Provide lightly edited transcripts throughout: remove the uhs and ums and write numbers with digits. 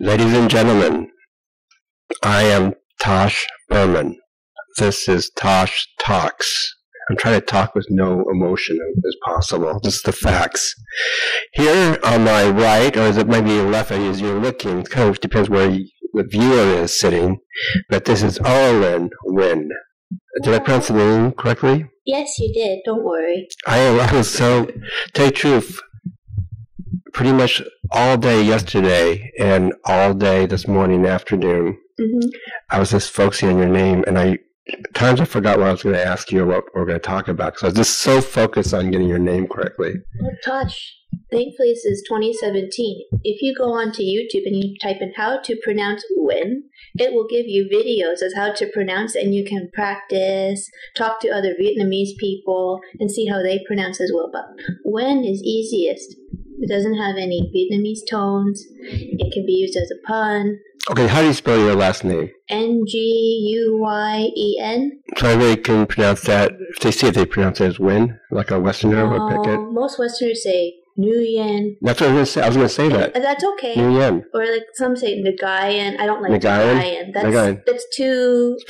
Ladies and gentlemen, I am Tosh Berman. This is Tosh Talks. I'm trying to talk with no emotion as possible, just the facts. Here on my right, or it might be your left as you're looking, it kind of depends where the viewer is sitting, but this is Auralynn Nguyen. Did I pronounce the name correctly? Yes, you did. Don't worry. I was so, tell you the truth, pretty much all day yesterday and all day this morning and afternoon, I was just focusing on your name, and at times I forgot what I was going to ask you or what we're going to talk about, because I was just so focused on getting your name correctly. Well, Tosh, thankfully this is 2017. If you go onto YouTube and you type in how to pronounce Nguyen, it will give you videos as how to pronounce it, and you can practice, talk to other Vietnamese people, and see how they pronounce as well. But Nguyen is easiest. It doesn't have any Vietnamese tones. It can be used as a pun. Okay, how do you spell your last name? Nguyen. So everybody can pronounce that. If they see it, they pronounce it as Nguyen, like a Westerner would pick it. Most Westerners say Nguyen. That's what I was going to say. I was going to say that. That's okay. Nguyen. Or like some say Nguyen. I don't like Nguyen. Nguyen. That's too... It's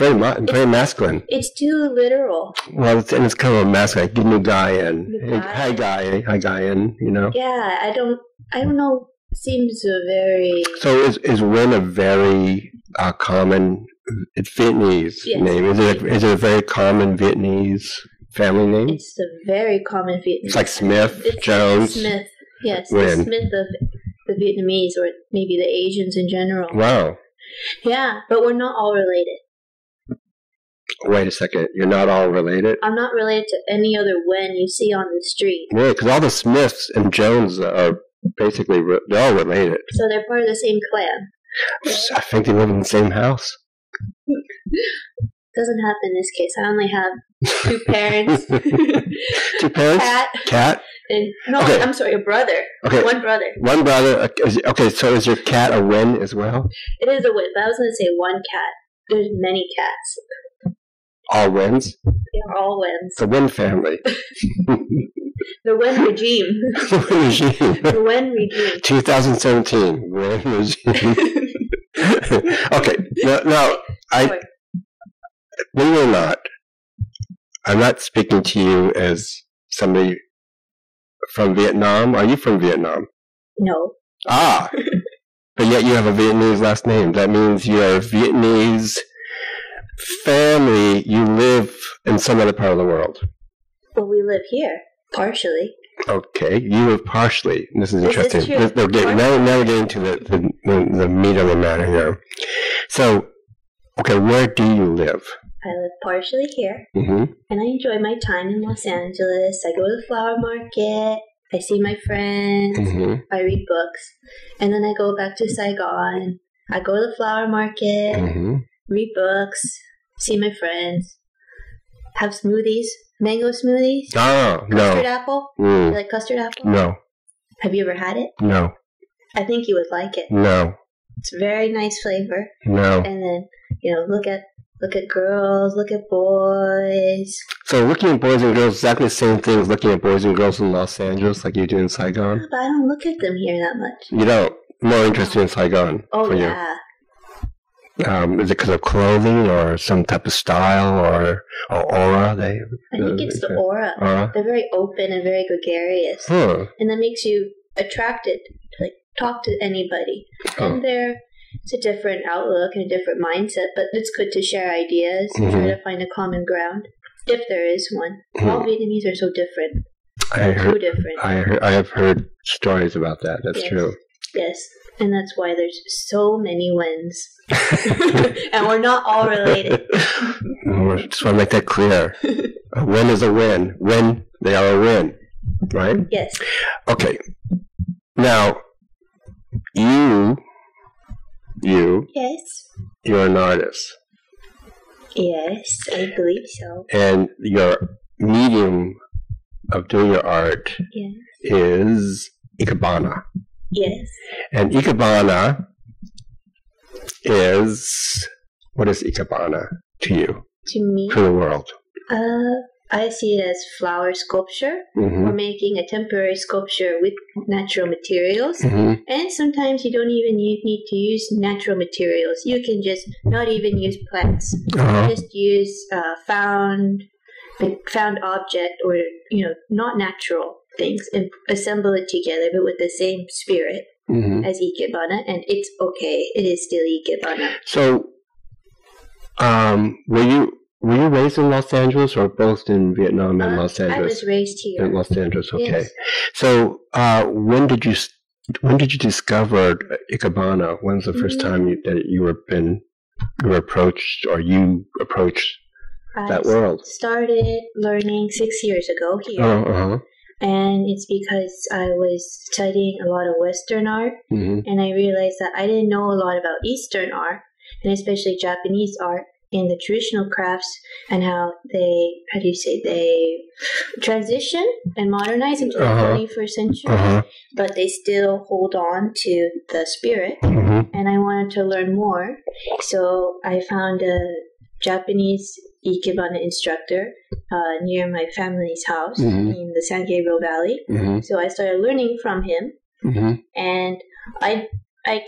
very masculine. It's too literal. Well, it's kind of a masculine. Like Nguyen. Hi, Nguyen, you know? Yeah, I don't know. Seems very... So is Nguyen a very common... It's Vietnamese name. Is it a very common Vietnamese family name? It's a very common Vietnamese. It's like Smith, Jones. Smith, yes. Nguyen. The Smith of the Vietnamese, or maybe the Asians in general. Wow. Yeah, but we're not all related. Wait a second. You're not all related? I'm not related to any other Nguyen you see on the street. Yeah, because all the Smiths and Jones are basically, they're all related. So they're part of the same clan. I think they live in the same house. Doesn't happen in this case. I only have two parents. Two parents? Cat? Okay. I'm sorry, a brother. Okay. One brother. One brother. Okay, so is your cat a Nguyen as well? It is a Nguyen, but I was going to say one cat. There's many cats. All Nguyen's? They're all Nguyen's. The Nguyen family. The Nguyen regime. The Nguyen regime. The Nguyen regime. 2017. Nguyen regime. Okay. Now believe it or not, I'm not speaking to you as somebody from Vietnam. Are you from Vietnam? No. Ah. But yet you have a Vietnamese last name. That means you're a Vietnamese family. You live in some other part of the world. Well, we live here, partially. Okay, you live partially. This is interesting. Now we're getting to the meat of the matter here. So, okay, where do you live? I live partially here, and I enjoy my time in Los Angeles. I go to the flower market. I see my friends. I read books, and then I go back to Saigon. I go to the flower market, read books, see my friends, have smoothies, mango smoothies. Oh, no. Custard apple? You like custard apple? No. Have you ever had it? No. I think you would like it. No. It's very nice flavor. No. And then, look at girls, look at boys. So looking at boys and girls is exactly the same thing as looking at boys and girls in Los Angeles like you do in Saigon? But I don't look at them here that much. You don't? More interested in Saigon for you? Yeah. Is it because of clothing or some type of style or aura? I think it's the aura. They're very open and very gregarious. And that makes you attracted to talk to anybody. And it's a different outlook and a different mindset, but it's good to share ideas and try to find a common ground, if there is one. All Vietnamese are so different. Too different. I have heard stories about that. That's true. Yes. And that's why there's so many Nguyen's. And we're not all related. I just want to make that clear. A Nguyen is a Nguyen. When they are a Nguyen. Right? Yes. Okay. Now, you, yes, you're an artist. Yes, I believe so. And your medium of doing your art is Ikebana. Yes. And Ikebana is, what is Ikebana to you? To me? To the world? I see it as flower sculpture, or making a temporary sculpture with natural materials. And sometimes you don't even need to use natural materials. You can just not even use plants. Just use found object, or not natural things, and assemble it together, but with the same spirit as Ikebana, and it's okay. It is still Ikebana. So, were you raised in Los Angeles, or both in Vietnam and Los Angeles? I was raised here in Los Angeles. Okay. Yes. So, when did you discover Ikebana? When's the first time you were approached, or you approached that world? I started learning 6 years ago here. And it's because I was studying a lot of Western art, and I realized that I didn't know a lot about Eastern art, and especially Japanese art, in the traditional crafts, and how they transition and modernize into the 21st century, but they still hold on to the spirit, and I wanted to learn more. So I found a Japanese Ikebana instructor near my family's house in the San Gabriel Valley. So I started learning from him, and I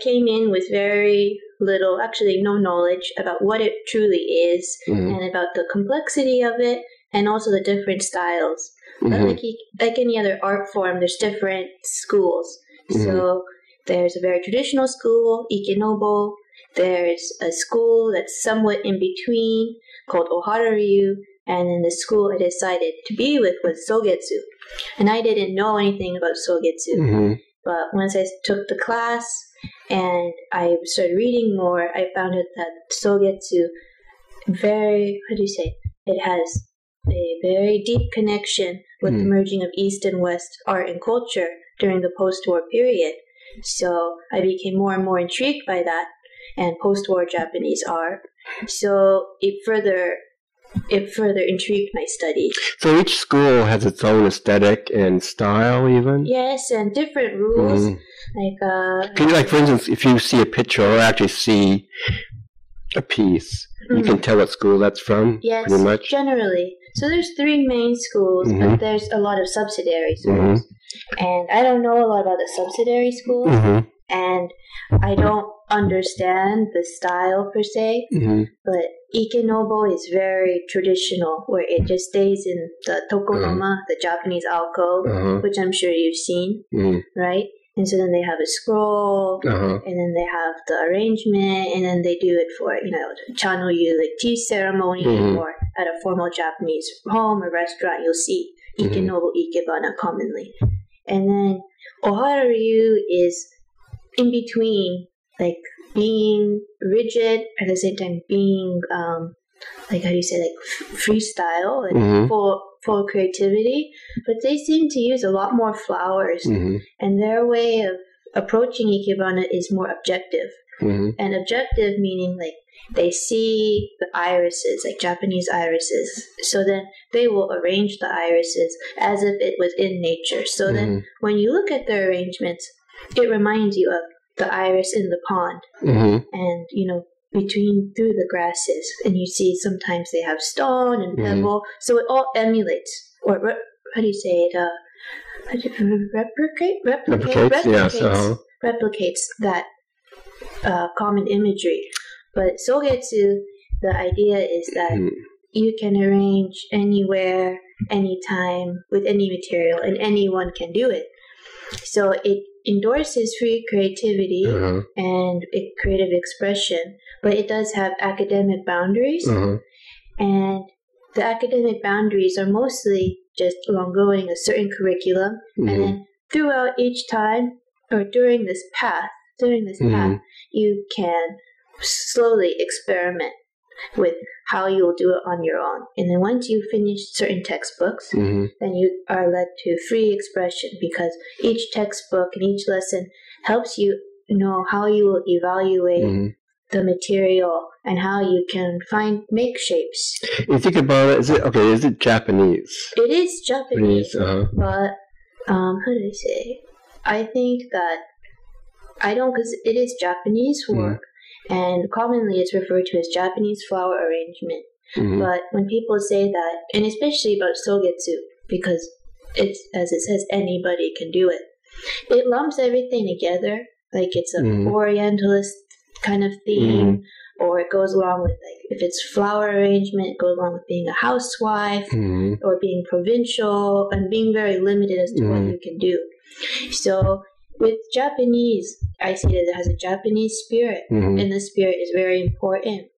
came in with very little, actually no knowledge about what it truly is, and about the complexity of it, and also the different styles. But like any other art form, there's different schools. So there's a very traditional school, Ikenobo. There's a school that's somewhat in between, called Ohararyu, and then the school I decided to be with was Sogetsu. And I didn't know anything about Sogetsu. But once I took the class and I started reading more, I found out that Sogetsu it has a very deep connection with the merging of East and West art and culture during the post-war period. So I became more and more intrigued by that and post-war Japanese art. So it further intrigued my studies. So each school has its own aesthetic and style, even? Yes, and different rules. Can you, for instance, if you see a picture or actually see a piece, you can tell what school that's from? Yes, pretty much? Generally. So there's 3 main schools, but there's a lot of subsidiary schools. And I don't know a lot about the subsidiary schools, and I don't understand the style per se, but Ikenobo is very traditional, where it just stays in the tokonoma, the Japanese alcove, which I'm sure you've seen, right? And so then they have a scroll, and then they have the arrangement, and then they do it for, chanoyu, like tea ceremony, or at a formal Japanese home or restaurant, you'll see Ikenobo Ikebana commonly. And then Ohararyu is in between, like being rigid at the same time being freestyle, like full creativity, but they seem to use a lot more flowers, and their way of approaching Ikebana is more objective. And objective meaning like they see the irises, like Japanese irises, so then they will arrange the irises as if it was in nature. So then when you look at their arrangements, it reminds you of the iris in the pond, and through the grasses, and you see sometimes they have stone and pebble, so it all emulates, or replicates that common imagery. But Sogetsu, the idea is that you can arrange anywhere, anytime, with any material, and anyone can do it. So it endorses free creativity and creative expression, but it does have academic boundaries, and the academic boundaries are mostly just ongoing a certain curriculum, and then throughout each time, or during this path, you can slowly experiment with how you will do it on your own. And then once you finish certain textbooks, then you are led to free expression, because each textbook and each lesson helps you know how you will evaluate the material and how you can make shapes. You think about it, is it Japanese? It is Japanese, but I think that because it is Japanese work, and commonly it's referred to as Japanese flower arrangement. But when people say that, and especially about Sogetsu, because it's, as it says, anybody can do it, it lumps everything together. Like it's an Orientalist kind of theme, or it goes along with, like, if it's flower arrangement, it goes along with being a housewife, or being provincial, and being very limited as to what you can do. So with Japanese, I see that it has a Japanese spirit, and the spirit is very important.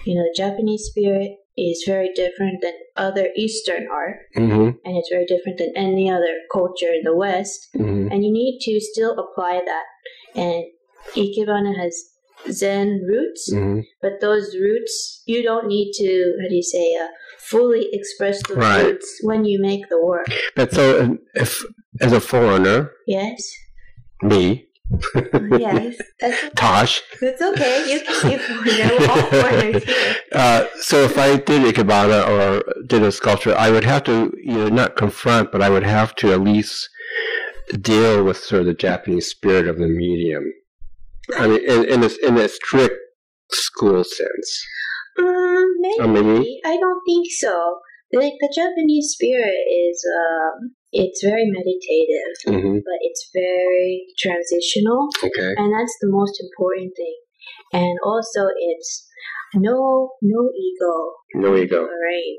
You know, the Japanese spirit is very different than other Eastern art, and it's very different than any other culture in the West, and you need to still apply that. And Ikebana has Zen roots, but those roots, you don't need to, fully express those roots when you make the work. But so, if as a foreigner, yes, me, yes, that's okay. Tosh, that's okay. You can be foreigner. We're all foreigners here. So if I did Ikebana or did a sculpture, I would have to, not confront, but I would have to at least deal with sort of the Japanese spirit of the medium. I mean, in a strict school sense. Maybe. I don't think so. Like, the Japanese spirit is, it's very meditative, but it's very transitional. Okay. And that's the most important thing. And also, it's no ego. No ego. Right.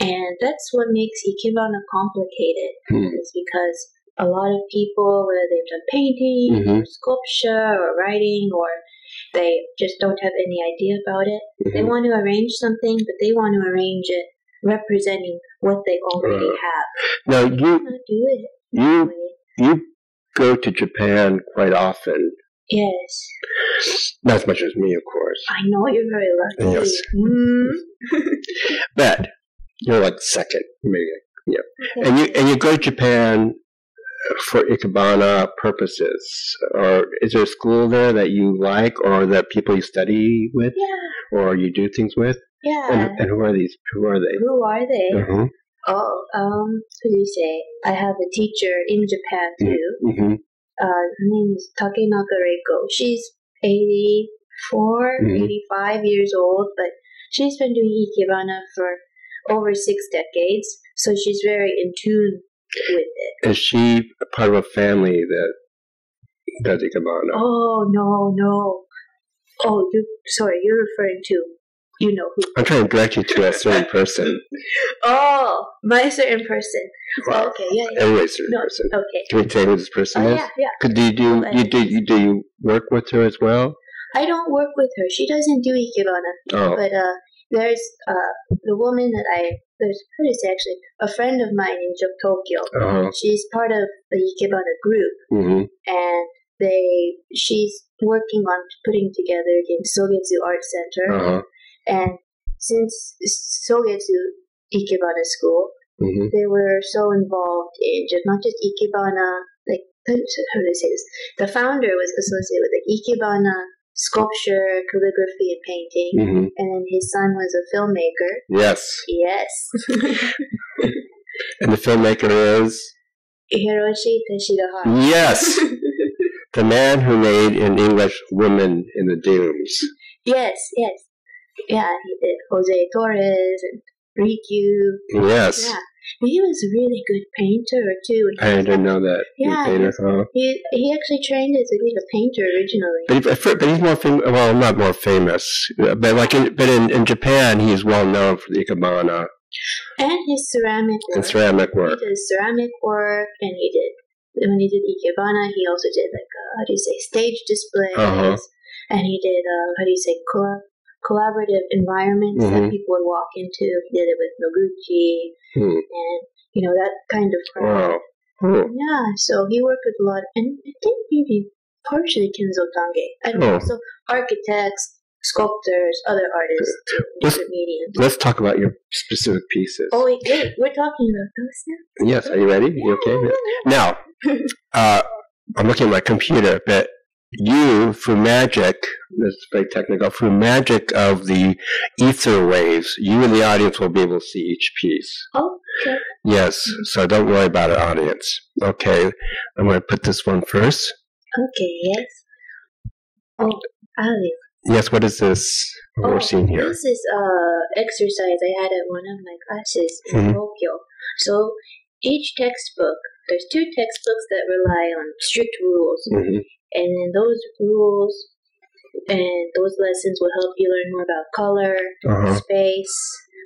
And that's what makes Ikebana complicated. Is because a lot of people, whether they've done painting or sculpture or writing, or they just don't have any idea about it. They want to arrange something, but they want to arrange it representing what they already have. Now you go to Japan quite often. Yes. Not as much as me, of course. I know, you're very lucky. Yes. But you're like second, maybe. Yeah. Okay. And you go to Japan for Ikebana purposes, or is there a school there that you like, or that people you study with, or you do things with? Yeah. And who are these? Who are they? Who are they? Oh, who do you say? I have a teacher in Japan too. Her name is Takenaka Reiko. She's 84, 85 years old, but she's been doing Ikebana for over 6 decades, so she's very in tune with it. Is she a part of a family that does Ikebana? Oh, no. Oh, you're referring to, who. I'm trying to direct you to a certain person. Oh, my certain person. Wow. Okay, yeah. Everybody's certain person. Okay. Can we tell who this person is? Yeah. Do you work with her as well? I don't work with her. She doesn't do Ikebana. But there's the woman that actually a friend of mine in Tokyo. She's part of the Ikebana group, and she's working on putting together the Sogetsu Art Center. And since Sogetsu Ikebana School, they were so involved in not just Ikebana, like, how do I say this? The founder was associated with, like, Ikebana sculpture, calligraphy, and painting, and then his son was a filmmaker. Yes. And the filmmaker is? Hiroshi Teshigahara. Yes! The man who made, in English, Women in the Dunes. Yes. Yeah, he did Jose Torres and Rikyū. Yes. Yeah. He was a really good painter, too. I didn't know that. Yeah. He actually trained as a painter originally. But he's more famous. Well, not more famous. But in Japan, he's well known for the Ikebana. And his ceramic work. He did ceramic work, and when he did Ikebana, he also did, like, stage displays. And he did, collaborative environments that people would walk into. He did it with Noguchi, and, that kind of crowd. Wow. Yeah, so he worked with a lot, and I think maybe partially Kenzo Tange. I don't know, so architects, sculptors, other artists, different mediums. Let's talk about your specific pieces. Oh, wait, we're talking about those now? Yes, are you ready? You okay? Now, I'm looking at my computer, but you, through magic, this is very technical, through magic of the ether waves, you and the audience will be able to see each piece. Oh, okay. Yes, so don't worry about it, audience. Okay, I'm going to put this one first. Okay, yes. Oh, Alice. Yes, what is this? What we're seeing here? This is exercise I had at one of my classes in Tokyo. So each textbook, there's 2 textbooks that rely on strict rules. And then those rules and those lessons will help you learn more about color, space,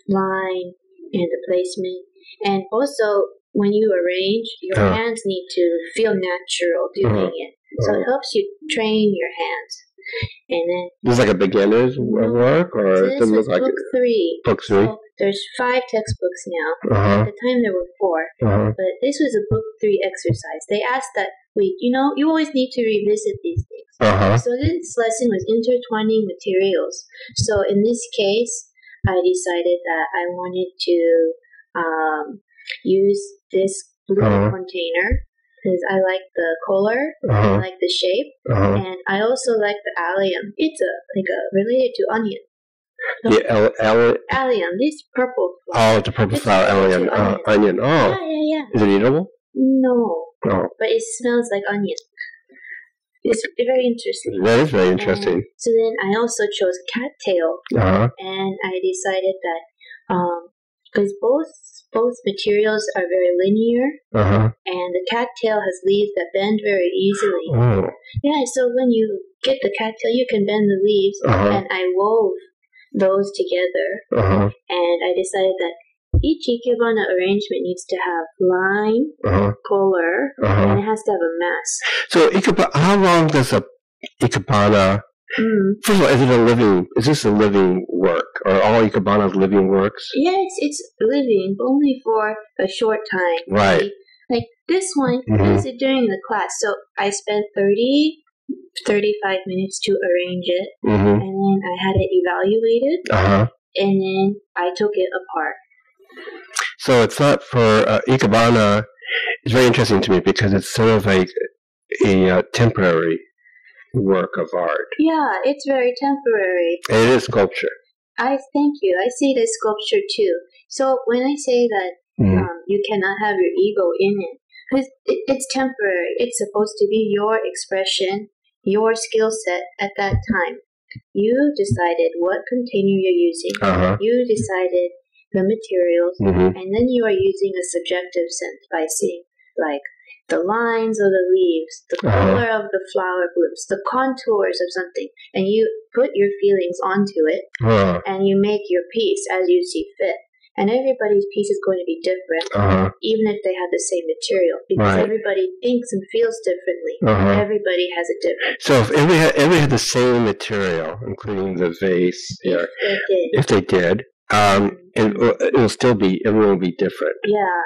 line, and the placement. And also, when you arrange, your hands need to feel natural doing it. So it helps you train your hands. And then this is like a beginner's work, or this was like book 3. Book 3. So there's 5 textbooks now. At the time there were 4, but this was a book 3 exercise. They asked that you always need to revisit these things. So this lesson was intertwining materials. So in this case, I decided that I wanted to use this blue container. Because I like the color, I like the shape, and I also like the allium. It's related to onion. So allium, this purple flower. Oh, the purple flower allium. Onion. Oh. Yeah. Is it eatable? No. Oh. But it smells like onion. It's very interesting. That is very interesting. And so then I also chose cattail, and I decided that because both materials are very linear, and the cattail has leaves that bend very easily. Yeah, so when you get the cattail, you can bend the leaves, and I wove those together, and I decided that each Ikebana arrangement needs to have line, color, and it has to have a mass. So how long does a Ikebana... First of all, is this a living work? Are all Ikebanas living works? Yes, it's living, but only for a short time. Right. Like this one, I did during the class. So I spent 35 minutes to arrange it, and then I had it evaluated, and then I took it apart. So it's not for Ikebana. It's very interesting to me because it's sort of like a temporary work of art. Yeah, it's very temporary. And it is sculpture. Thank you. I see it as sculpture too. So when I say that you cannot have your ego in it, because it's temporary. It's supposed to be your expression, your skill set at that time. You decided what container you're using. You decided the materials, and then you are using a subjective sense by seeing like the lines of the leaves, the color of the flower blooms, the contours of something, and you put your feelings onto it, and you make your piece as you see fit. And everybody's piece is going to be different, even if they have the same material, because everybody thinks and feels differently. Everybody has a different. So if everybody had the same material, including the vase, if they did, it'll still be, everyone will be different. Yeah.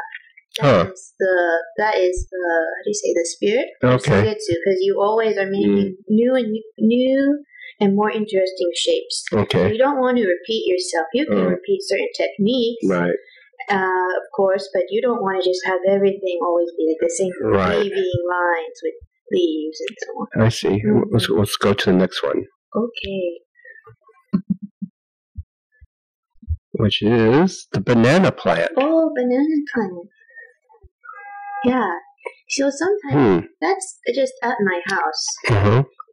That is the how do you say, the spirit? Okay. Because you always are making new and more interesting shapes. Okay. You don't want to repeat yourself. You can repeat certain techniques, right? Of course, but you don't want to just have everything always be like the same waving lines with leaves and so on. I see. Let's go to the next one. Okay. Which is the banana plant. Oh, banana plant. Yeah. So sometimes that's just at my house.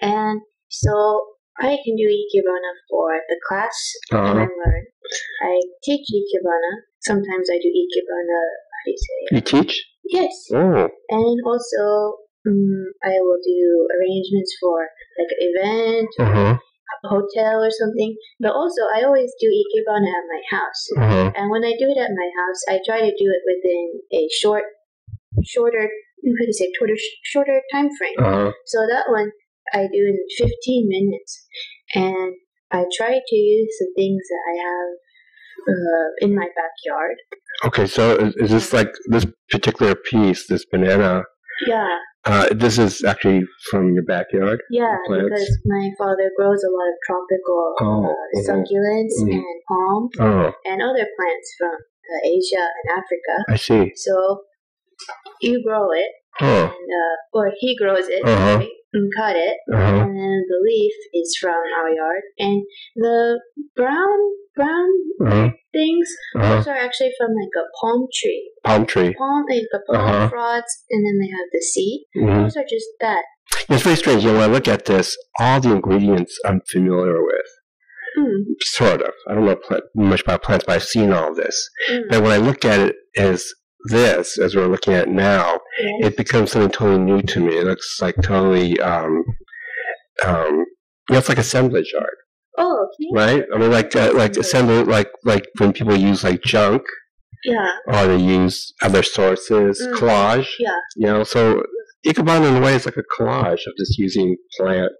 And so I can do Ikebana for the class that I learn. I teach Ikebana. Sometimes I do Ikebana, how do you say? You teach? Yes. Oh. And also I will do arrangements for like an event, a hotel or something. But also I always do Ikebana at my house. And when I do it at my house, I try to do it within a shorter time frame. So that one I do in 15 minutes, and I try to use the things that I have in my backyard. Okay, so is this like this particular piece, this banana? Yeah. This is actually from your backyard? Yeah, because my father grows a lot of tropical succulents and palm and other plants from Asia and Africa. I see. So you grow it, Huh. And, or he grows it, right, and cut it, and then the leaf is from our yard, and the brown things, those are actually from like a palm tree. The palm frods, and then they have the seed. Those are just that. It's very strange. When I look at this, all the ingredients I'm familiar with. Sort of. I don't know much about plants, but I've seen all this. But when I look at it as this, as we're looking at it now, it becomes something totally new to me. It looks like totally, it's like assemblage art. Oh, okay. Right? I mean, like assembly, like when people use like junk. Yeah. Or they use other sources, collage. Yeah. So Ikebana in a way is like a collage of just using plant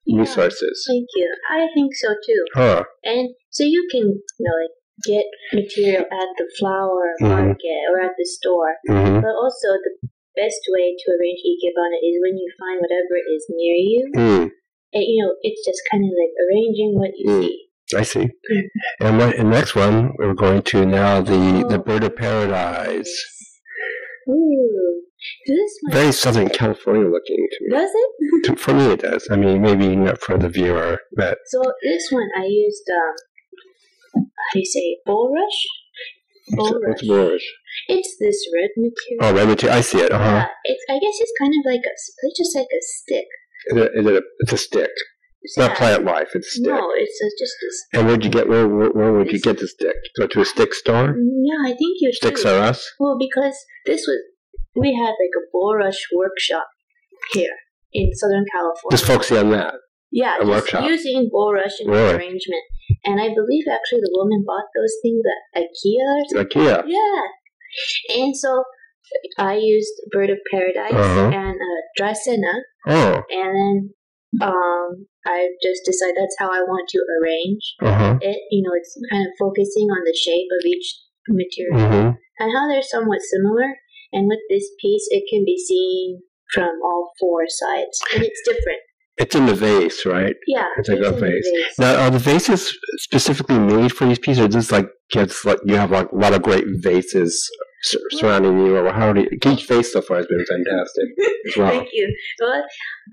resources. Thank you. I think so too. And so you can, like, get material at the flower market or at the store. But also the best way to arrange Ikebana is when you find whatever is near you. And, it's just kind of like arranging what you see. I see. And the next one, we're going to now the Bird of Paradise. Ooh. This one, very Southern California looking to me. Does it? For me it does. I mean, maybe not for the viewer. But. So this one I used, how do you say, Bulrush? What's Bulrush? It's this red material. Oh, red material. I see it. Yeah, I guess it's kind of like it's just like a stick. It's a stick. It's not plant life. It's a stick. No, it's just a stick. And where'd you get? Where would you get the stick? Go to a stick store? Yeah, I think you should. Sticks are us. Well, because we had like a Bulrush workshop here in Southern California. Just focusing on that. Yeah, a workshop. Using Bulrush in the arrangement. And I believe actually the woman bought those things at IKEA or something. IKEA. Yeah. And so I used Bird of Paradise and Dracaena. And then I just decided that's how I want to arrange it. It's kind of focusing on the shape of each material and how they're somewhat similar. And with this piece, it can be seen from all four sides, and it's different. It's in the vase, right? Yeah, it's like a vase. Now, are the vases specifically made for these pieces, or just like you have like a lot of great vases surrounding you, or how do you? Each vase so far has been fantastic as well. Thank you. Well,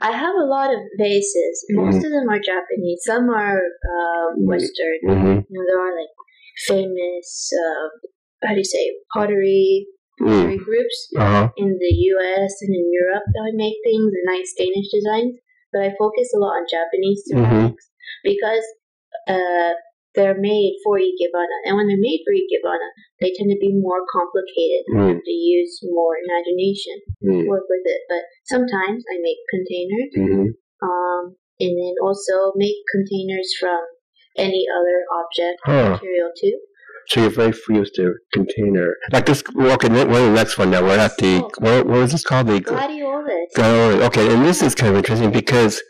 I have a lot of vases. Most of them are Japanese. Some are Western. There are like famous, how do you say, pottery groups in the U.S. and in Europe that would make things and nice Danish designs. But I focus a lot on Japanese ceramics because they're made for Ikebana. And when they're made for Ikebana, they tend to be more complicated. You have to use more imagination, work with it. But sometimes I make containers, and then also make containers from any other object material too. So you're very used to container. Like this, okay, we're the next one now. We're at the, what was this called? The Gladiolus. Okay, and this is kind of interesting because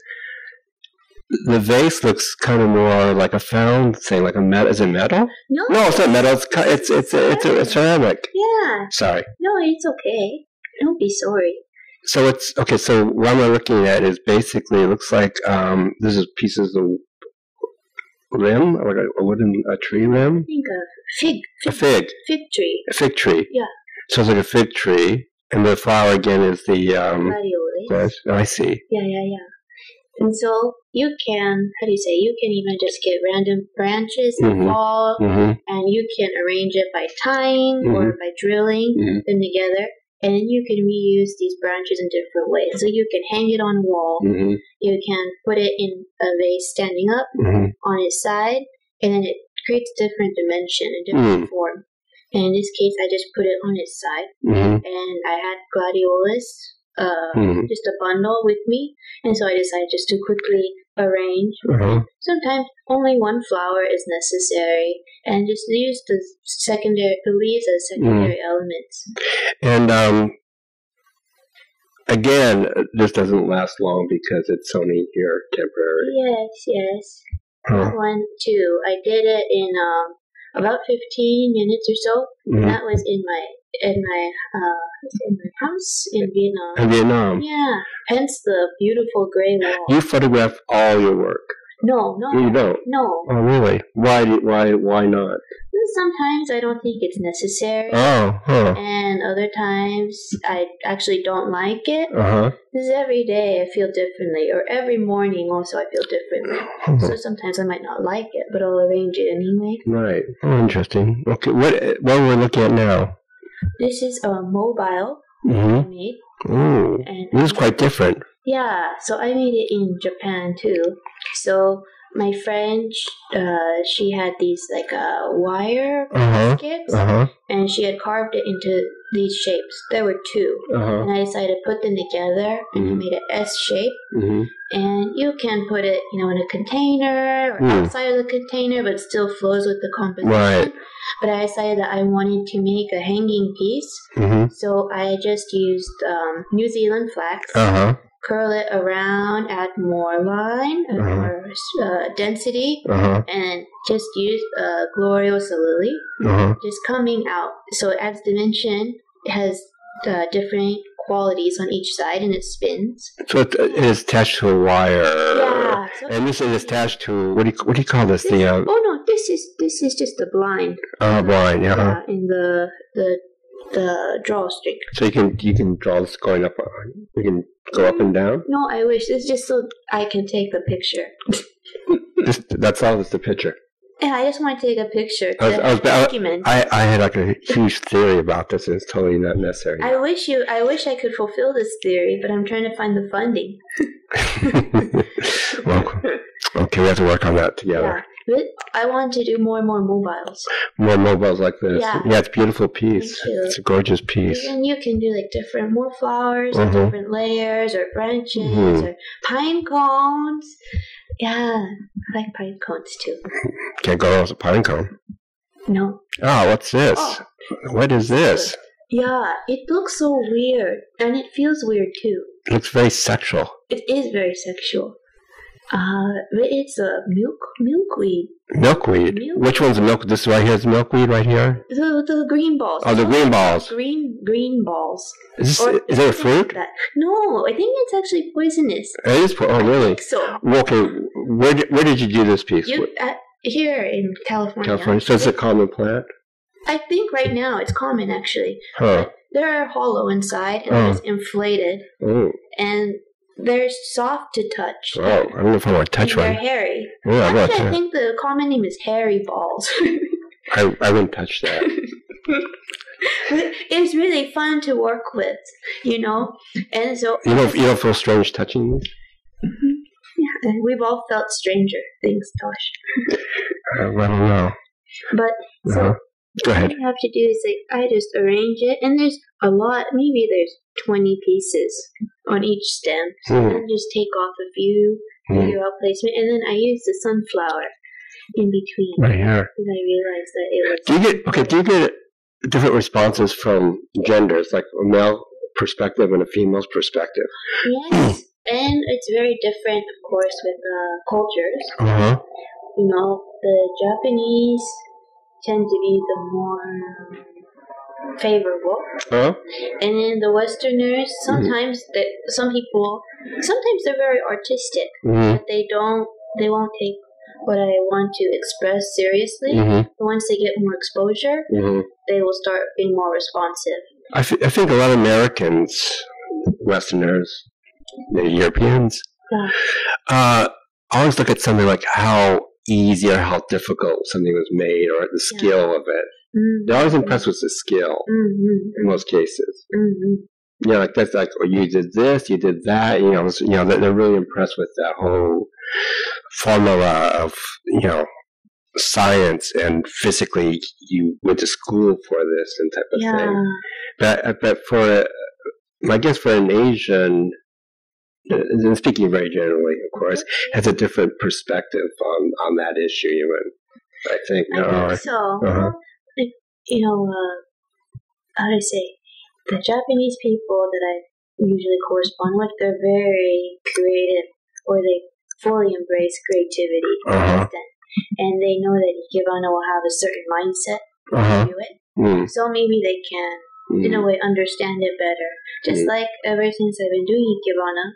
the vase looks kind of more like a found thing, like a metal. Is it metal? No, it's not metal. It's ceramic. Yeah. Sorry. No, it's okay. Don't be sorry. So it's, okay, so what I'm looking at is basically, it looks like this is pieces of limb, like a tree limb? I think a fig tree. A fig tree. Yeah. So it's like a fig tree, and the flower again is the gladiolus. I see. Yeah. And so you can, how do you say, you can even just get random branches and fall, and you can arrange it by tying or by drilling them together. And then you can reuse these branches in different ways. So you can hang it on a wall. You can put it in a vase standing up on its side, and then it creates different dimension and different form. And in this case, I just put it on its side. And I had gladiolus, just a bundle with me. And so I decided just to quickly arrange. Sometimes only one flower is necessary, and just use the leaves as secondary elements. And again, this doesn't last long because it's only here temporary. Yes. That one too. I did it in about 15 minutes or so. That was in my house in Vietnam. In Vietnam. Yeah. Hence the beautiful gray wall. You photograph all your work. No. You don't? No. Oh, really? Why not? Sometimes I don't think it's necessary. Oh, huh. And other times I actually don't like it. Uh-huh. Because every day I feel differently. Or every morning also I feel differently. Uh-huh. So sometimes I might not like it, but I'll arrange it anyway. Right. Oh, interesting. Okay, what are we looking at now? This is a mobile Mm-hmm. I made. Ooh, And this is quite different. Yeah, so I made it in Japan too. So my friend, she had these like wire baskets, and she had carved it into these shapes. There were two, and I decided to put them together, and I made an S shape. And you can put it, in a container or outside of the container, but it still flows with the composition. Right. But I decided that I wanted to make a hanging piece, so I just used New Zealand flax. Curl it around, add more line, more density, and just use Gloriosa lily, just coming out. So it adds dimension. It has different qualities on each side, and it spins. So it is attached to a wire. Yeah. So and this is attached to what do you call this? Oh no, this is just a blind. Blind. Yeah. In the drawstring. So you can draw this going up. You can go up and down. No, I wish. It's just so I can take the picture. That's all. It's the picture. Yeah, I just want to take a picture to document. I had like a huge theory about this, and it's totally not necessary. I wish I could fulfill this theory, but I'm trying to find the funding. Well, okay, we have to work on that together. Yeah, but I want to do more and more mobiles. More mobiles like this. Yeah, it's a beautiful piece. It's a gorgeous piece. And you can do like more flowers, different layers, or branches, or pine cones. Yeah, I like pine cones too. Can't go wrong with a pine cone. No. Oh, what's this? Oh, what is this? Yeah, it looks so weird, and it feels weird too. It looks very sexual. It is very sexual. But it's a milkweed. Milkweed? Which one's a milk? This right here is milkweed right here? The green balls. Oh, the green balls. Green balls. Is it a fruit? No, I think it's actually poisonous. It is oh, really? I think so. Well, okay, where did you do this piece? Here in California. California. So it's a common plant? I think right now it's common actually. Huh. But they're hollow inside and they're just inflated. Oh. And they're soft to touch. Oh, I don't know if I want to touch one. They're hairy. Yeah, actually, I think the common name is hairy balls. I wouldn't touch that. It's really fun to work with, and so you don't feel strange touching these? Yeah, we've all felt stranger things, Tosh. I don't know. But so go ahead. What I have to do is I just arrange it, and there's a lot. Maybe there's 20 pieces on each stem. So I just take off a few, figure out placement, and then I use the sunflower in between. Right here. Because I realized that it was. Do you get different responses from genders, like a male perspective and a female's perspective? Yes, and it's very different, of course, with cultures. The Japanese tend to be the more favorable. And then the Westerners, sometimes sometimes they're very artistic, but they won't take what I want to express seriously. But once they get more exposure, they will start being more responsive. I think a lot of Americans, Westerners, maybe Europeans, always look at something like how easy or how difficult something was made, or the skill of it. They're always impressed with the skill in most cases. Like that's like, oh, you did this, you did that. They're really impressed with that whole formula of science, and physically you went to school for this and type of thing. But for I guess for an Asian, and speaking very generally, of course, has a different perspective on that issue. Even I think. I think so. How to say, the Japanese people that I usually correspond with, they're very creative, or they fully embrace creativity to an extent, and they know that Ikebana will have a certain mindset to do it. So maybe they can, in a way, understand it better. Just like ever since I've been doing Ikebana,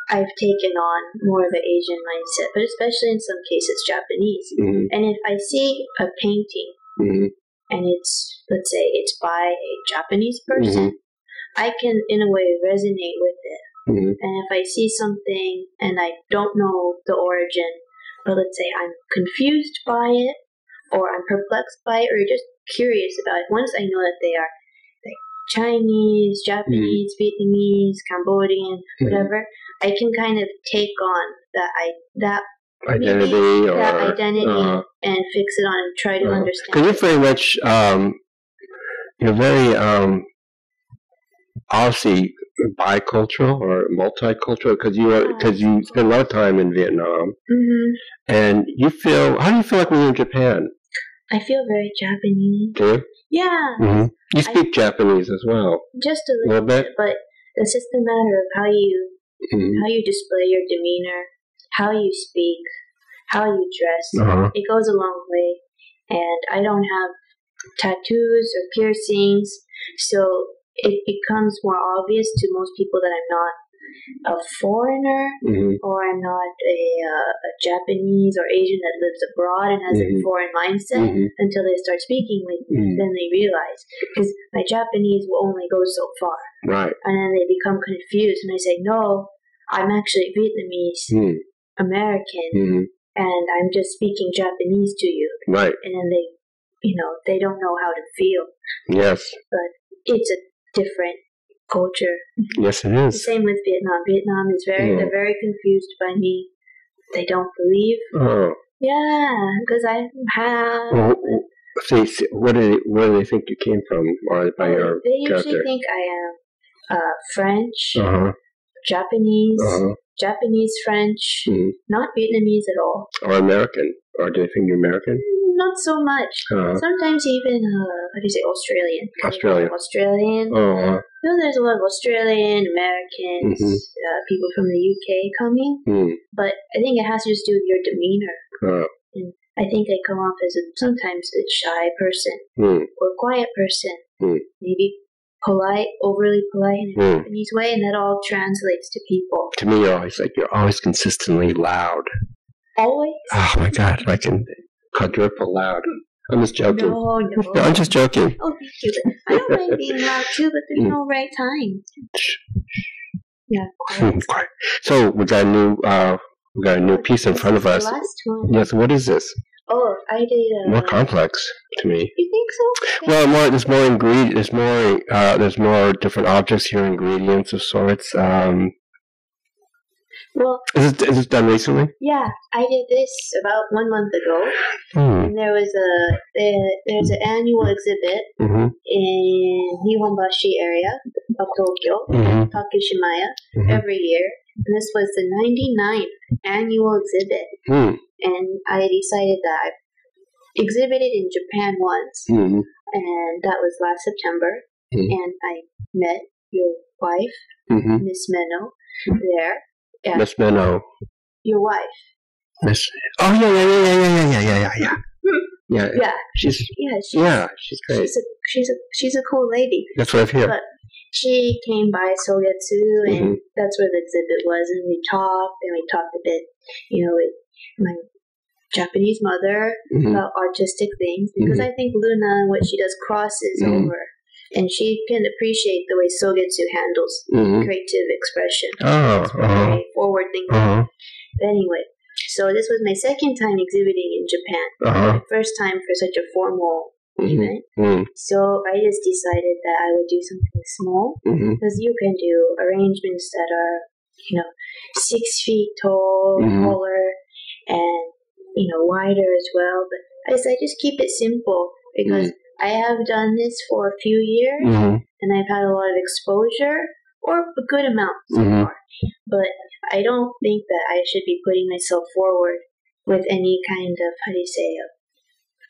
I've taken on more of an Asian mindset, but especially in some cases Japanese. Mm-hmm. And if I see a painting Mm-hmm. and it's, let's say, it's by a Japanese person, Mm-hmm. I can, in a way, resonate with it. Mm-hmm. And if I see something and I don't know the origin, but let's say I'm confused by it, or I'm perplexed by it, or just curious about it, once I know that they are like Chinese, Japanese, Vietnamese, Cambodian, whatever, I can kind of take on that Identity and fix it on and try to understand. Because you're very much, you're very, obviously bicultural or multicultural because you spend a lot of time in Vietnam. Mm-hmm. And how do you feel like when you're in Japan? I feel very Japanese. Do you? Yeah. Mm-hmm. You speak Japanese as well. Just a little bit, but it's just a matter of how you display your demeanor, how you speak, how you dress. It goes a long way. And I don't have tattoos or piercings, so it becomes more obvious to most people that I'm not a foreigner, or I'm not a Japanese or Asian that lives abroad and has a foreign mindset until they start speaking with me. Then they realize, because my Japanese will only go so far. Right. And then they become confused and I say, no, I'm actually Vietnamese, American, and I'm just speaking Japanese to you. Right. And then they don't know how to feel. Yes. But it's a different culture. Yes, it is. The same with Vietnam. Vietnam is they're very confused by me. They don't believe. Oh. Yeah, because I'm half. Well, see, where do they think you came from, or by your They usually character? think I am French, Japanese, Japanese French, not Vietnamese at all. Or American, or do they think you're American? Not so much. Sometimes even Australian. Australian. There's a lot of Australian, Americans, people from the UK coming, but I think it has to just do with your demeanor. And I think I come off as sometimes a shy person or quiet person, maybe polite, overly polite in a Japanese way, and that all translates to people. To me, you're always consistently loud. Always? Oh my God, I can quadruple loud. I'm just joking. No, I'm just joking. Oh, thank you. I don't mind being loud too, but there's no right time. Yeah, quiet. So we got a new piece in front of us. The last one. Yes. What is this? Oh, I did. More complex to me. You think so? Well, there's more ingredients. There's more different objects here, ingredients of sorts. Well, is this done recently? Yeah, I did this about 1 month ago. And there's an annual exhibit in Nihonbashi area of Tokyo, Takeshimaya, every year. And this was the 99th annual exhibit. And I decided that I exhibited in Japan once, and that was last September. And I met your wife, Miss Meno, there. Yeah. Miss Meno. Your wife. Miss. Oh yeah. Yeah. She's great. She's a cool lady. That's what I've heard. But she came by Sogetsu, and that's where the exhibit was, and we talked a bit, with my Japanese mother about artistic things, because I think Luna, what she does crosses over. And she can appreciate the way Sogetsu handles creative expression. It's very forward thinking. But anyway, so this was my second time exhibiting in Japan. My first time for such a formal event. So I just decided that I would do something small, because you can do arrangements that are, 6 feet tall, taller, and wider as well. But I decided just keep it simple, because I have done this for a few years, and I've had a lot of exposure, or a good amount so far. But I don't think that I should be putting myself forward with any kind of, a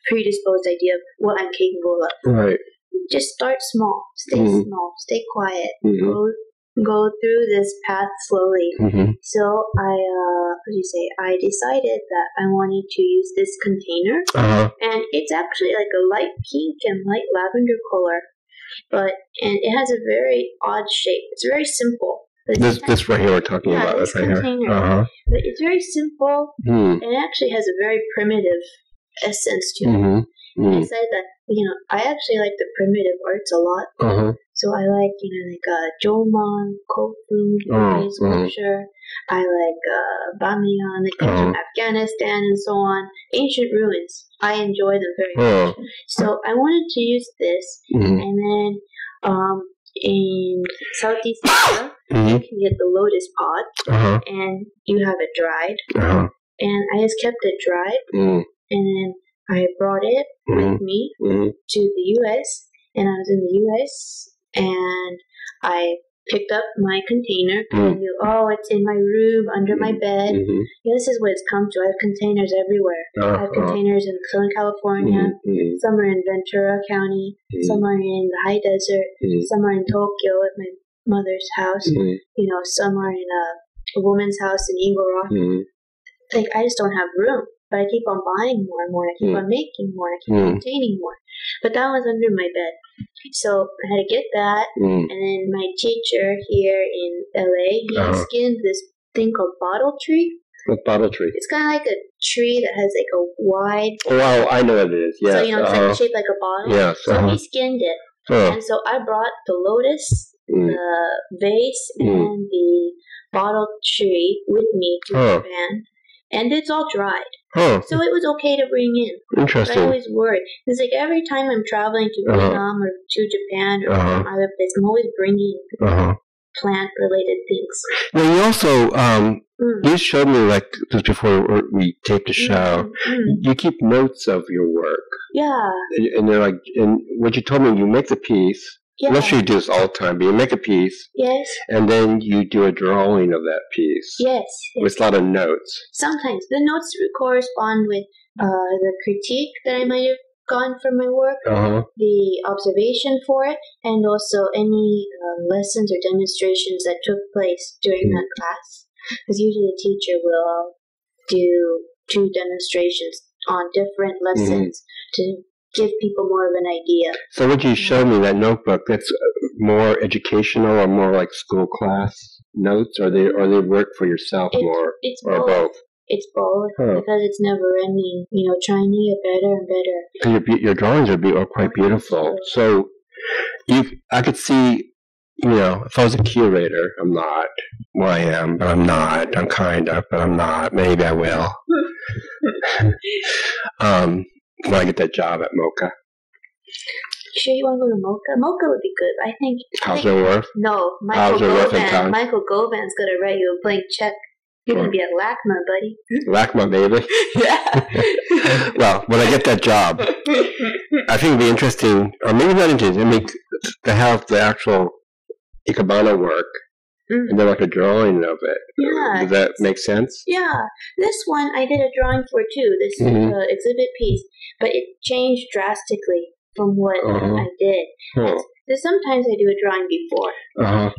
predisposed idea of what I'm capable of. Right. Just start small. Stay small. Stay quiet. Go through this path slowly. So I decided that I wanted to use this container, and it's actually like a light pink and light lavender color, and it has a very odd shape. It's very simple, This right here we're talking about. This right container. Here. But it's very simple, and it actually has a very primitive essence to it. And I said that, I actually like the primitive arts a lot. So I like, Jomon, Kofu, sculpture. I like Bamiyan, that comes from Afghanistan and so on. Ancient ruins. I enjoy them very much. So I wanted to use this, and then in Southeast Asia, you can get the Lotus Pot, and you have it dried. And I just kept it dried, and then I brought it with me to the U.S., and I was in the U.S., and I picked up my container, and I knew, it's in my room, under my bed. This is what it's come to. I have containers everywhere. I have containers in Southern California, some are in Ventura County, some are in the high desert, some are in Tokyo at my mother's house, some are in a woman's house in Eagle Rock. I just don't have room. But I keep on buying more and more. I keep on making more. I keep on containing more. But that was under my bed. So I had to get that. And then my teacher here in LA, he skinned this thing called bottle tree. What bottle tree? It's kind of like a tree that has like a wide... Oh, wow, I know what it is. Yeah. So, it's like shaped like a bottle. Yes. So he skinned it. And so I brought the lotus, the vase, and the bottle tree with me to Japan. And it's all dried. So it was okay to bring in. Interesting. But I always worry. It's like every time I'm traveling to Vietnam or to Japan or some other place, I'm always bringing plant-related things. Well, you also, you showed me, just before we taped the show, you keep notes of your work. Yeah. And they're and what you told me, you make the piece. Yeah. I'm not sure you do this all the time, but you make a piece. Yes. And then you do a drawing of that piece. Yes. With a lot of notes. Sometimes. The notes correspond with the critique that I might have gotten from my work, the observation for it, and also any lessons or demonstrations that took place during that class. Because usually the teacher will do 2 demonstrations on different lessons to give people more of an idea. So what you showed me, that notebook, that's more educational or more like school class notes, or they work for yourself more, or both? It's both, because it's never ending, trying to get better and better. Your drawings are quite beautiful. So I could see, if I was a curator, I'm not. Well, I am, but I'm not. I'm kind of, but I'm not. Maybe I will. When I get that job at Mocha. Sure you want to go to Mocha? Mocha would be good. I think... How's it worth? No, Michael Govan's going to write you a blank check. You're going to be at LACMA, buddy. LACMA, baby? Yeah. Well, when I get that job, I think it'd be interesting, or maybe not interesting, to have the actual Ikebana work, and then a drawing of it. Yeah. Does that make sense? Yeah. This one I did a drawing for too, this exhibit piece, but it changed drastically from what I did. So sometimes I do a drawing before,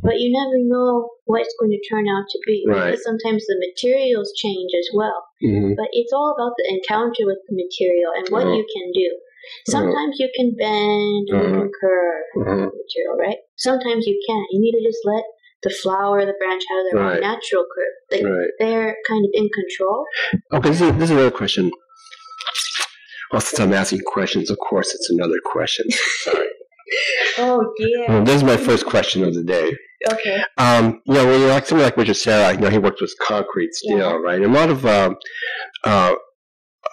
but you never know what it's going to turn out to be. Right. Because sometimes the materials change as well. But it's all about the encounter with the material and what you can do. Sometimes you can bend or you can curve the material, right? Sometimes you can't. You need to just let the flower, the branch have their own natural curve. They're kind of in control. Okay, this is another question. Well, since I'm asking questions, of course it's another question. Sorry. Oh, dear. Well, this is my first question of the day. Okay. When you're somebody like Richard Serra, he works with concrete steel, right? And a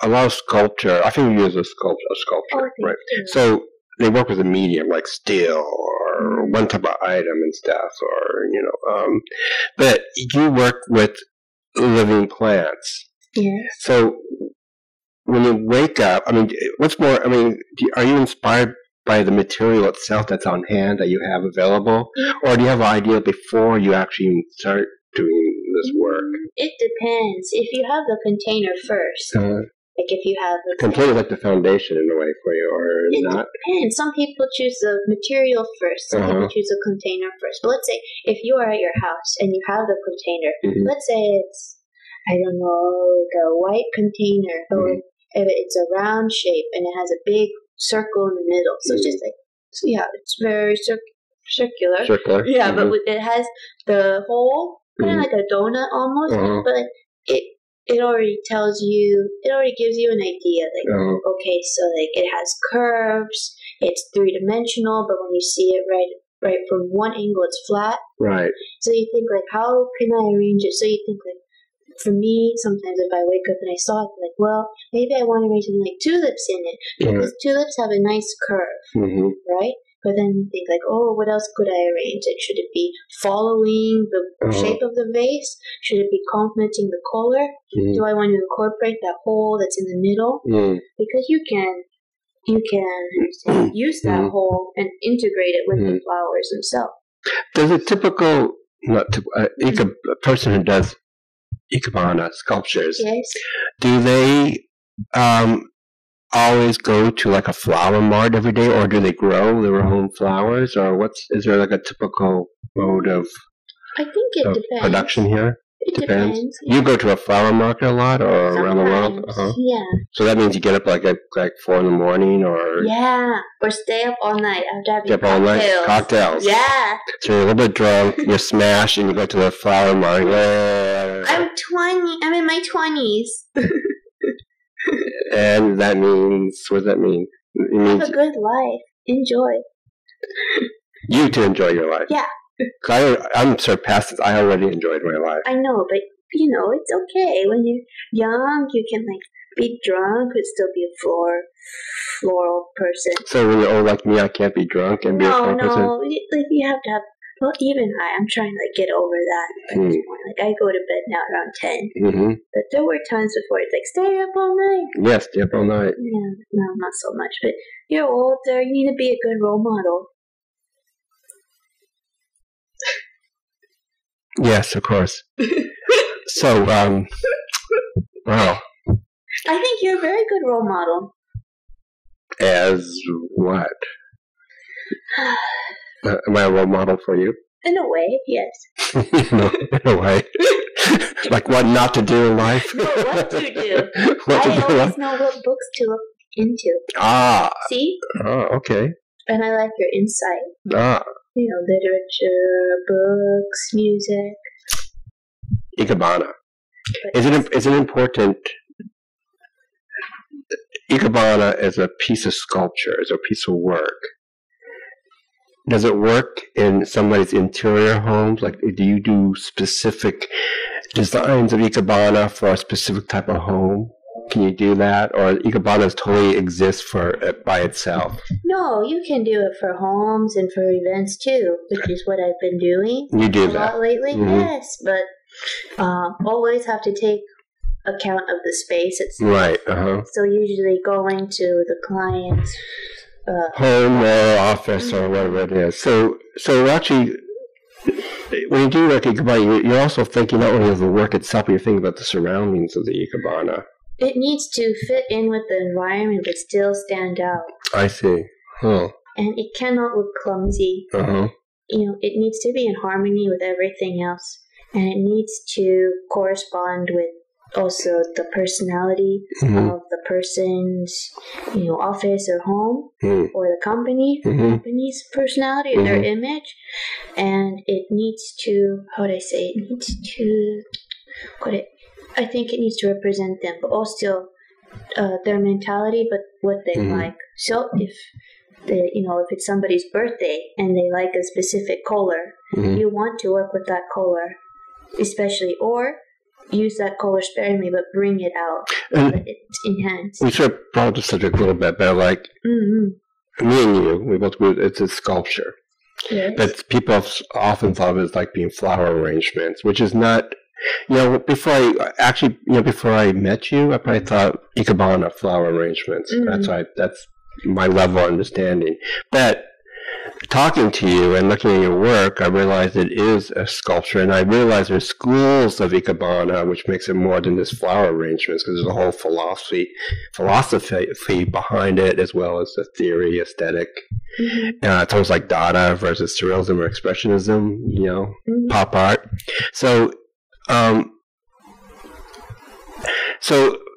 lot of sculpture, I think you use a sculpture, right? So they work with a medium like steel or one type of item and stuff, but you work with living plants. Yes. So when you wake up, what's more, are you inspired by the material itself that's on hand that you have available? Or do you have an idea before you actually start doing this work? It depends. If you have the container first, if you have the container, like the foundation in a way for you, or not? It depends. Some people choose the material first. Some people choose the container first. But let's say if you are at your house and you have the container, let's say it's, I don't know, like a white container, or if it's a round shape and it has a big circle in the middle. So it's just it's very circular. Circular. Yeah, but it has the hole, kind of like a donut almost, but it already tells you, it already gives you an idea, like, okay, so like it has curves, it's 3-dimensional, but when you see it right from one angle, it's flat. Right. So you think like, how can I arrange it? So you think like, for me, sometimes if I wake up and I saw it, like, well, maybe I want to arrange something like tulips in it, because tulips have a nice curve, right? But then you think like, oh, what else could I arrange? Like, should it be following the shape of the vase? Should it be complementing the color? Do I want to incorporate that hole that's in the middle? Because you can use that hole and integrate it with the flowers themselves. Does a typical a person who does Ikebana sculptures, do they always go to like a flower mart every day, or do they grow their own flowers, or is there like a typical mode of I think it depends. Production here? It depends. You go to a flower market a lot, or around the world? Yeah. So that means you get up like 4 in the morning, or or stay up all night after having cocktails. All night? Cocktails. Yeah. So you're a little bit drunk, you're smashed, and you go to the flower market. I'm 20. I'm in my 20s. And that means, what does that mean? It means have a good life. Enjoy. You to enjoy your life. Yeah. I'm surpassed this. I already enjoyed my life. I know, but it's okay. When you're young, you can be drunk but still be a floral person. So when you're old like me, I can't be drunk and be a floral person? No, you have to have. Well, even I'm trying to get over that at this point. I go to bed now around 10. But there were times before it's stay up all night. Yes, stay up all night. Yeah, no, not so much. But you're older, you need to be a good role model. Yes, of course. So, wow. I think you're a very good role model. As what? Am I a role model for you? In a way, yes. No, in a way. Like what not to do in life? No, what to do. I always know what books to look into. See? Oh, okay. And I like your insight. Literature, books, music. Ikebana. Is it important? Ikebana is a piece of sculpture, is a piece of work. Does it work in somebody's interior homes? Like, do you do specific designs of Ikebana for a specific type of home? Can you do that? Or Ikebana totally exists by itself? No, you can do it for homes and for events too, which is what I've been doing. You do that? A lot lately, yes. But always have to take account of the space itself. Right, So usually going to the client's home or office or whatever it is. So actually, when you do like Ikebana, you're also thinking not only of the work itself, but you're thinking about the surroundings of the Ikebana. It needs to fit in with the environment, but still stand out. I see. Huh. And it cannot look clumsy. It needs to be in harmony with everything else. And it needs to correspond with also the personality of the person's, office or home, or the company's personality or their image. And it needs to, I think it needs to represent them, but also their mentality, but what they like. So if it's somebody's birthday and they like a specific color, you want to work with that color, especially, or use that color sparingly, but bring it out. It's enhanced. We sort of brought the subject a little bit, but me and you, it's a sculpture. Yes. But people have often thought of it as like being flower arrangements, which is not. Before I met you, I probably thought Ikebana flower arrangements. That's my level of understanding. But talking to you and looking at your work, I realized it is a sculpture, and I realized there's schools of Ikebana, which makes it more than just flower arrangements, because there's a whole philosophy behind it, as well as the theory, aesthetic. It's almost like Dada versus Surrealism or Expressionism, pop art. So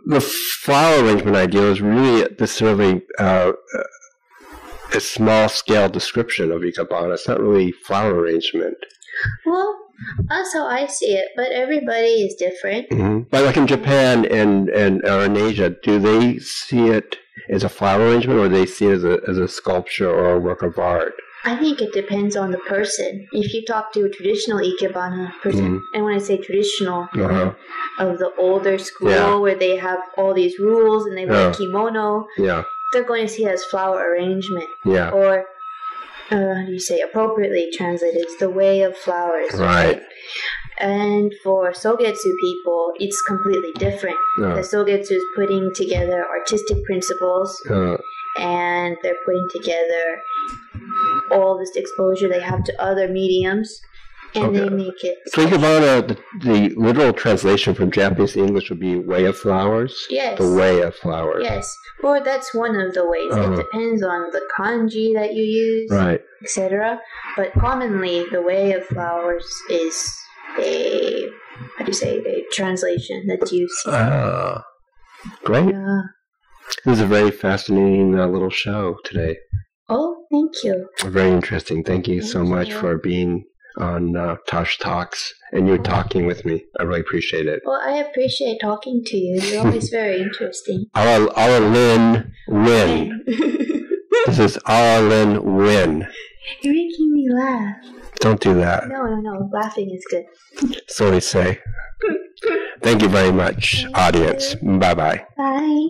the flower arrangement idea is really this sort of a small-scale description of Ikebana. It's not really flower arrangement. Well, that's how I see it, but everybody is different. Mm-hmm. But like in Japan and or in Asia, do they see it as a flower arrangement, or do they see it as a sculpture or a work of art? I think it depends on the person. If you talk to a traditional Ikebana person, and when I say traditional, of the older school where they have all these rules and they wear kimono, they're going to see it as flower arrangement. Or, how do you say, appropriately translated, it's the way of flowers. Right. And for Sogetsu people, it's completely different. The Sogetsu is putting together artistic principles, and they're putting together all this exposure they have to other mediums, and they make it. So Ikebana, the literal translation from Japanese to English would be way of flowers? Yes. The way of flowers. Yes. Or that's one of the ways. It depends on the kanji that you use, etc. But commonly, the way of flowers is a translation that's used. Great. Yeah. It was a very fascinating little show today. Oh, thank you. Very interesting. Thank you so much for being on Tosh Talks and you talking with me. I really appreciate it. Well, I appreciate talking to you. You're always very interesting. Auralynn Nguyen. This is Auralynn Nguyen. You're making me laugh. Don't do that. No. Laughing is good. So they say. Thank you very much, audience. Bye-bye. Bye.